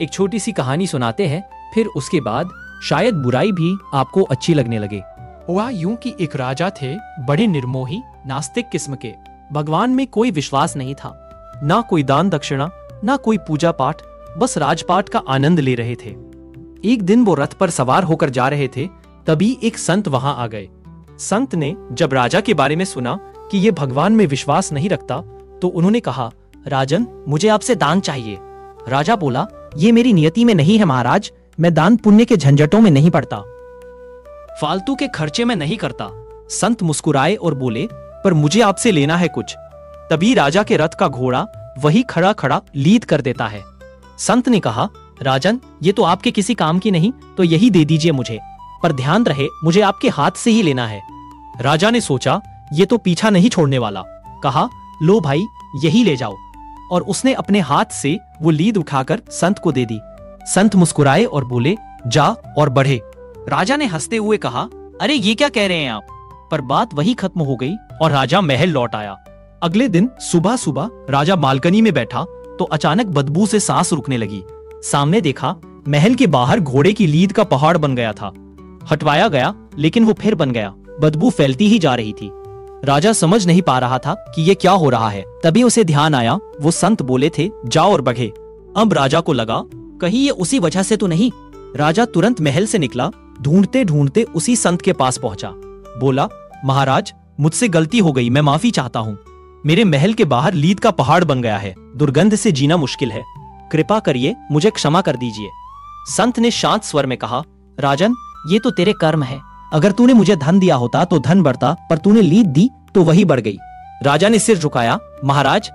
एक छोटी सी कहानी सुनाते हैं, फिर उसके बाद शायद बुराई भी आपको अच्छी लगने लगे। हुआ यूं कि एक राजा थे, बड़े निर्मोही नास्तिक किस्म के। भगवान में कोई विश्वास नहीं था, ना कोई दान दक्षिणा, ना कोई पूजा पाठ, बस राजपाट का आनंद ले रहे थे। एक दिन वो रथ पर सवार होकर जा रहे थे, तभी एक संत वहां आ गए। संत ने जब राजा के बारे में सुना कि ये भगवान में विश्वास नहीं रखता, तो उन्होंने कहा, राजन, मुझे आपसे दान चाहिए। राजा बोला, ये मेरी नियति में नहीं है महाराज, मैं दान पुण्य के झंझटों में नहीं पड़ता, फालतू के खर्चे में नहीं करता। संत मुस्कुराए और बोले, पर मुझे आपसे लेना है कुछ। तभी राजा के रथ का घोड़ा वही खड़ा खड़ा लीद कर देता है। संत ने कहा, राजन, ये तो आपके किसी काम की नहीं, तो यही दे दीजिए मुझे, पर ध्यान रहे मुझे आपके हाथ से ही लेना है। राजा ने सोचा, ये तो पीछा नहीं छोड़ने वाला। कहा, लो भाई, यही ले जाओ, और उसने अपने हाथ से वो लीद उठाकर संत को दे दी। संत मुस्कुराए और बोले, जा और बढ़े। राजा ने हंसते हुए कहा, अरे ये क्या कह रहे हैं आप? पर बात वही खत्म हो गई और राजा महल लौट आया। अगले दिन सुबह सुबह राजा बालकनी में बैठा तो अचानक बदबू से सांस रुकने लगी। सामने देखा, महल के बाहर घोड़े की लीद का पहाड़ बन गया था। हटवाया गया, लेकिन वो फिर बन गया। बदबू फैलती ही जा रही थी। राजा समझ नहीं पा रहा था कि ये क्या हो रहा है। तभी उसे ध्यान आया, वो संत बोले थे, जाओ और बढ़े। अब राजा को लगा, कहीं ये उसी वजह से तो नहीं। राजा तुरंत महल से निकला, ढूंढते ढूंढते उसी संत के पास पहुंचा। बोला, महाराज, मुझसे गलती हो गई, मैं माफी चाहता हूँ। मेरे महल के बाहर लीद का पहाड़ बन गया है, दुर्गंध से जीना मुश्किल है, कृपा करिए मुझे क्षमा कर दीजिए। संत ने शांत स्वर में कहा, राजन, ये तो तेरे कर्म है। अगर तूने मुझे धन दिया होता तो धन बढ़ता, पर तूने लीद दी तो वही बढ़ गई। राजा ने सिर झुकाया, महाराज,